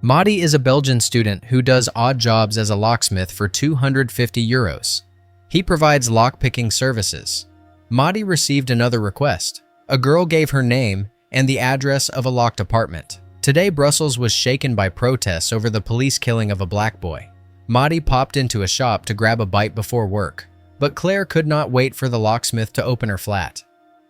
Madi is a Belgian student who does odd jobs as a locksmith for €250. He provides lock-picking services. Madi received another request. A girl gave her name and the address of a locked apartment. Today, Brussels was shaken by protests over the police killing of a black boy. Madi popped into a shop to grab a bite before work, but Claire could not wait for the locksmith to open her flat.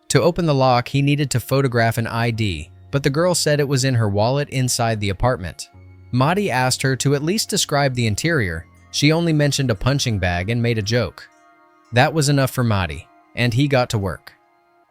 To open the lock, he needed to photograph an ID, but the girl said it was in her wallet inside the apartment. Madi asked her to at least describe the interior. She only mentioned a punching bag and made a joke. That was enough for Madi, and he got to work.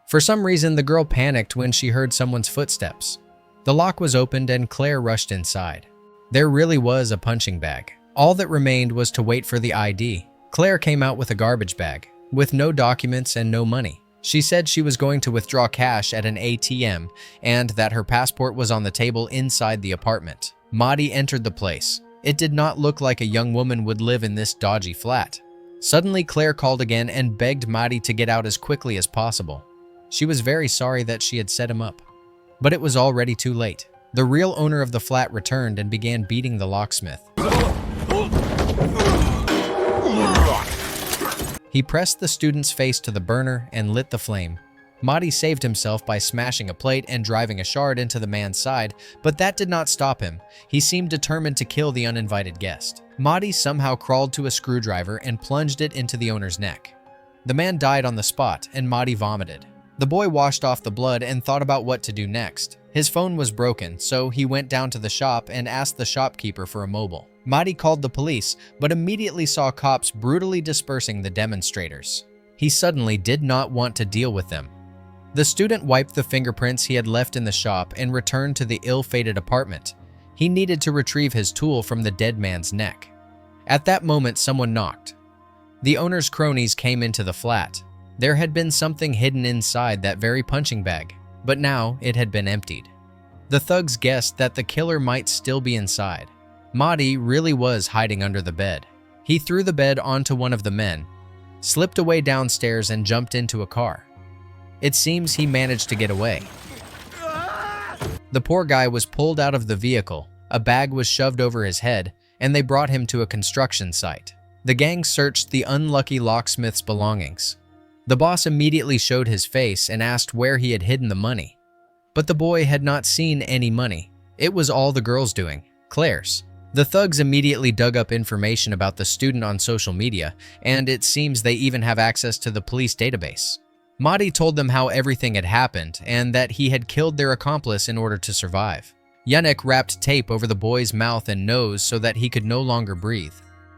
For some reason, the girl panicked when she heard someone's footsteps. The lock was opened and Claire rushed inside. There really was a punching bag. All that remained was to wait for the ID. Claire came out with a garbage bag, with no documents and no money. She said she was going to withdraw cash at an ATM and that her passport was on the table inside the apartment. Madi entered the place. It did not look like a young woman would live in this dodgy flat. Suddenly, Claire called again and begged Madi to get out as quickly as possible. She was very sorry that she had set him up. But it was already too late. The real owner of the flat returned and began beating the locksmith. He pressed the student's face to the burner and lit the flame. Madi saved himself by smashing a plate and driving a shard into the man's side, but that did not stop him. He seemed determined to kill the uninvited guest. Madi somehow crawled to a screwdriver and plunged it into the owner's neck. The man died on the spot, and Madi vomited. The boy washed off the blood and thought about what to do next. His phone was broken, so he went down to the shop and asked the shopkeeper for a mobile. Madi called the police, but immediately saw cops brutally dispersing the demonstrators. He suddenly did not want to deal with them. The student wiped the fingerprints he had left in the shop and returned to the ill-fated apartment. He needed to retrieve his tool from the dead man's neck. At that moment, someone knocked. The owner's cronies came into the flat. There had been something hidden inside that very punching bag, but now it had been emptied. The thugs guessed that the killer might still be inside. Madi really was hiding under the bed. He threw the bed onto one of the men, slipped away downstairs, and jumped into a car. It seems he managed to get away. The poor guy was pulled out of the vehicle, a bag was shoved over his head, and they brought him to a construction site. The gang searched the unlucky locksmith's belongings. The boss immediately showed his face and asked where he had hidden the money. But the boy had not seen any money. It was all the girl's doing, Claire's. The thugs immediately dug up information about the student on social media, and it seems they even have access to the police database. Madi told them how everything had happened and that he had killed their accomplice in order to survive. Yannick wrapped tape over the boy's mouth and nose so that he could no longer breathe.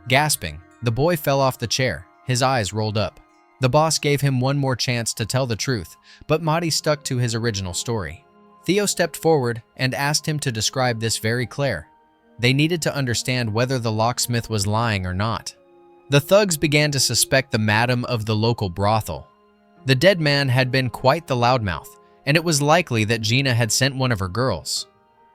Gasping, the boy fell off the chair, his eyes rolled up. The boss gave him one more chance to tell the truth, but Madi stuck to his original story. Theo stepped forward and asked him to describe this very Claire. They needed to understand whether the locksmith was lying or not. The thugs began to suspect the madam of the local brothel. The dead man had been quite the loudmouth, and it was likely that Gina had sent one of her girls.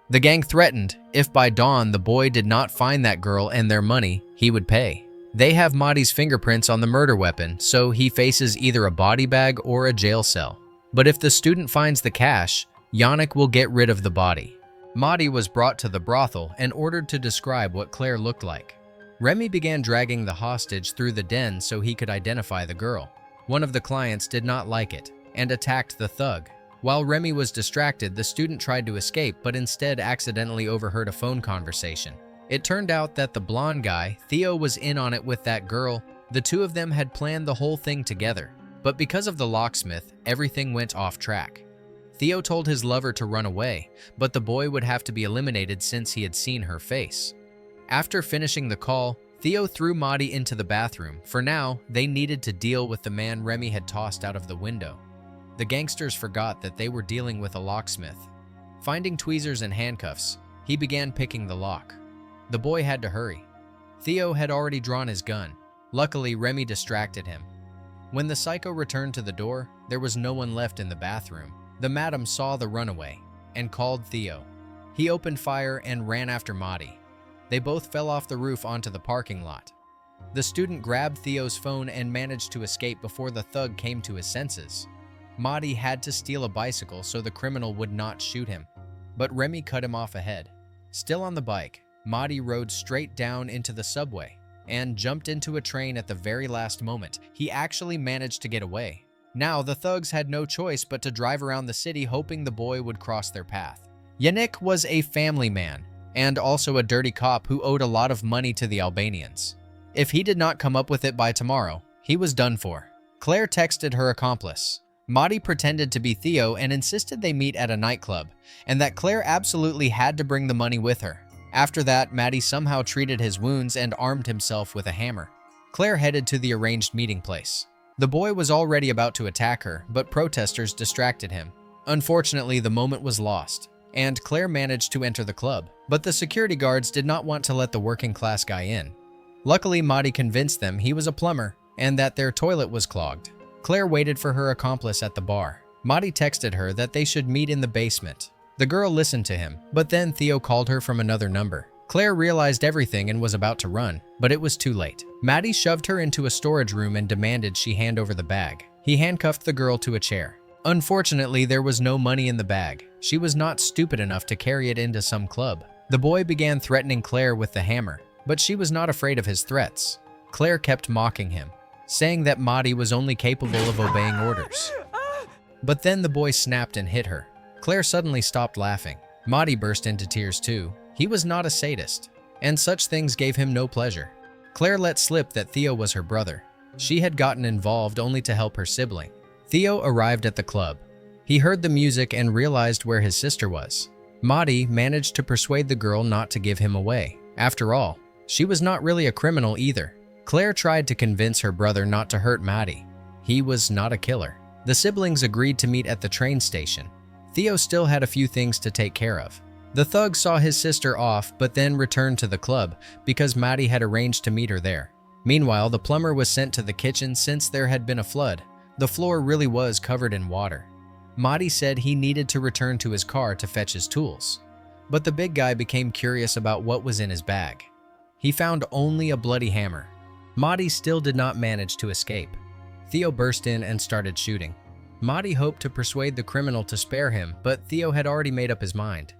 The gang threatened, if by dawn the boy did not find that girl and their money, he would pay. They have Madi's fingerprints on the murder weapon, so he faces either a body bag or a jail cell. But if the student finds the cash, Yannick will get rid of the body. Madi was brought to the brothel and ordered to describe what Claire looked like. Remy began dragging the hostage through the den so he could identify the girl. One of the clients did not like it and attacked the thug. While Remy was distracted, the student tried to escape but instead accidentally overheard a phone conversation. It turned out that the blonde guy, Theo, was in on it with that girl. The two of them had planned the whole thing together. But because of the locksmith, everything went off track. Theo told his lover to run away, but the boy would have to be eliminated since he had seen her face. After finishing the call, Theo threw Madi into the bathroom. For now, they needed to deal with the man Remy had tossed out of the window. The gangsters forgot that they were dealing with a locksmith. Finding tweezers and handcuffs, he began picking the lock. The boy had to hurry. Theo had already drawn his gun. Luckily, Remy distracted him. When the psycho returned to the door, there was no one left in the bathroom. The madam saw the runaway and called Theo. He opened fire and ran after Madi. They both fell off the roof onto the parking lot. The student grabbed Theo's phone and managed to escape before the thug came to his senses. Madi had to steal a bicycle so the criminal would not shoot him, but Remy cut him off ahead. Still on the bike, Mahdi rode straight down into the subway and jumped into a train at the very last moment. He actually managed to get away. Now, the thugs had no choice but to drive around the city hoping the boy would cross their path. Yannick was a family man and also a dirty cop who owed a lot of money to the Albanians. If he did not come up with it by tomorrow, he was done for. Claire texted her accomplice. Mahdi pretended to be Theo and insisted they meet at a nightclub, and that Claire absolutely had to bring the money with her. After that, Mahdi somehow treated his wounds and armed himself with a hammer. Claire headed to the arranged meeting place. The boy was already about to attack her, but protesters distracted him. Unfortunately, the moment was lost, and Claire managed to enter the club, but the security guards did not want to let the working class guy in. Luckily, Mahdi convinced them he was a plumber and that their toilet was clogged. Claire waited for her accomplice at the bar. Mahdi texted her that they should meet in the basement. The girl listened to him, but then Theo called her from another number. Claire realized everything and was about to run, but it was too late. Mahdi shoved her into a storage room and demanded she hand over the bag. He handcuffed the girl to a chair. Unfortunately, there was no money in the bag. She was not stupid enough to carry it into some club. The boy began threatening Claire with the hammer, but she was not afraid of his threats. Claire kept mocking him, saying that Mahdi was only capable of obeying orders. But then the boy snapped and hit her. Claire suddenly stopped laughing. Mahdi burst into tears too. He was not a sadist, and such things gave him no pleasure. Claire let slip that Theo was her brother. She had gotten involved only to help her sibling. Theo arrived at the club. He heard the music and realized where his sister was. Mahdi managed to persuade the girl not to give him away. After all, she was not really a criminal either. Claire tried to convince her brother not to hurt Mahdi. He was not a killer. The siblings agreed to meet at the train station. Theo still had a few things to take care of. The thug saw his sister off but then returned to the club because Mahdi had arranged to meet her there. Meanwhile, the plumber was sent to the kitchen since there had been a flood. The floor really was covered in water. Mahdi said he needed to return to his car to fetch his tools. But the big guy became curious about what was in his bag. He found only a bloody hammer. Mahdi still did not manage to escape. Theo burst in and started shooting. Mahdi hoped to persuade the criminal to spare him, but Theo had already made up his mind.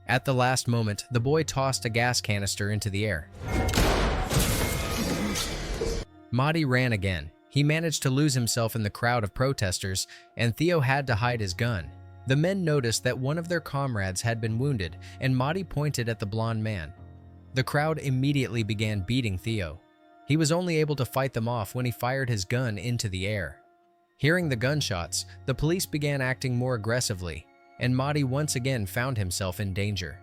At the last moment, the boy tossed a gas canister into the air. Mahdi ran again. He managed to lose himself in the crowd of protesters, and Theo had to hide his gun. The men noticed that one of their comrades had been wounded, and Mahdi pointed at the blonde man. The crowd immediately began beating Theo. He was only able to fight them off when he fired his gun into the air. Hearing the gunshots, the police began acting more aggressively, and Mahdi once again found himself in danger.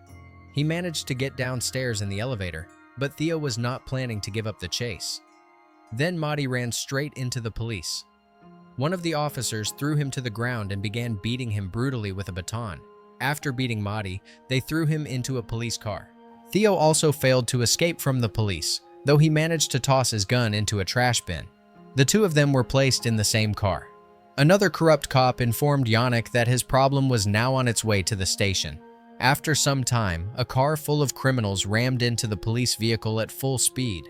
He managed to get downstairs in the elevator, but Theo was not planning to give up the chase. Then Mahdi ran straight into the police. One of the officers threw him to the ground and began beating him brutally with a baton. After beating Mahdi, they threw him into a police car. Theo also failed to escape from the police, though he managed to toss his gun into a trash bin. The two of them were placed in the same car. Another corrupt cop informed Yannick that his problem was now on its way to the station. After some time, a car full of criminals rammed into the police vehicle at full speed.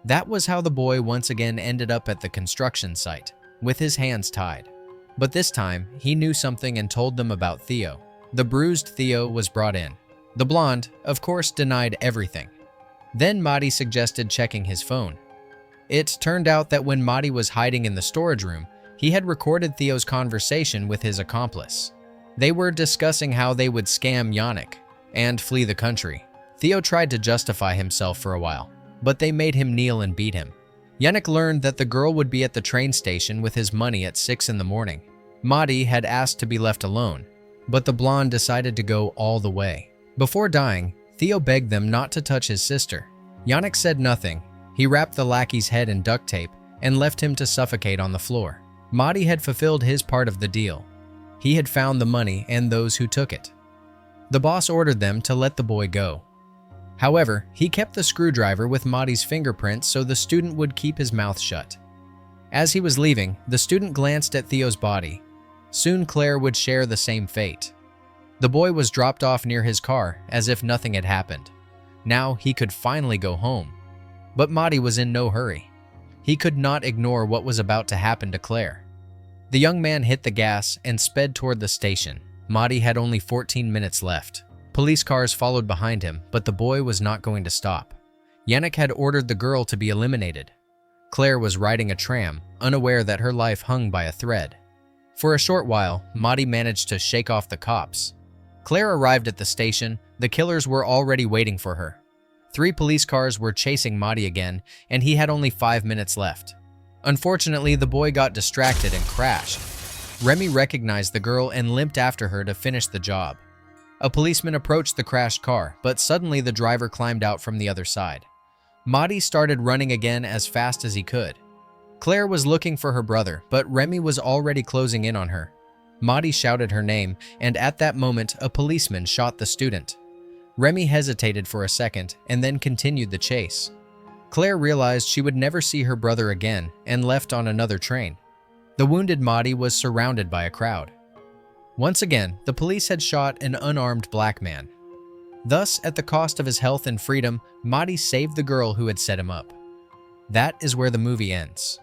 That was how the boy once again ended up at the construction site, with his hands tied. But this time, he knew something and told them about Theo. The bruised Theo was brought in. The blonde, of course, denied everything. Then Mahdi suggested checking his phone. It turned out that when Mahdi was hiding in the storage room, he had recorded Theo's conversation with his accomplice. They were discussing how they would scam Yannick and flee the country. Theo tried to justify himself for a while, but they made him kneel and beat him. Yannick learned that the girl would be at the train station with his money at 6 in the morning. Mahdi had asked to be left alone, but the blonde decided to go all the way. Before dying, Theo begged them not to touch his sister. Yannick said nothing. He wrapped the lackey's head in duct tape and left him to suffocate on the floor. Mahdi had fulfilled his part of the deal. He had found the money and those who took it. The boss ordered them to let the boy go. However, he kept the screwdriver with Mahdi's fingerprints so the student would keep his mouth shut. As he was leaving, the student glanced at Theo's body. Soon Claire would share the same fate. The boy was dropped off near his car as if nothing had happened. Now he could finally go home. But Mahdi was in no hurry. He could not ignore what was about to happen to Claire. The young man hit the gas and sped toward the station. Madi had only 14 minutes left. Police cars followed behind him, but the boy was not going to stop. Yannick had ordered the girl to be eliminated. Claire was riding a tram, unaware that her life hung by a thread. For a short while, Madi managed to shake off the cops. Claire arrived at the station. The killers were already waiting for her. 3 police cars were chasing Madi again, and he had only 5 minutes left. Unfortunately, the boy got distracted and crashed. Remy recognized the girl and limped after her to finish the job. A policeman approached the crashed car, but suddenly the driver climbed out from the other side. Madi started running again as fast as he could. Claire was looking for her brother, but Remy was already closing in on her. Madi shouted her name, and at that moment, a policeman shot the student. Remy hesitated for a second and then continued the chase. Claire realized she would never see her brother again and left on another train. The wounded Madi was surrounded by a crowd. Once again, the police had shot an unarmed black man. Thus, at the cost of his health and freedom, Madi saved the girl who had set him up. That is where the movie ends.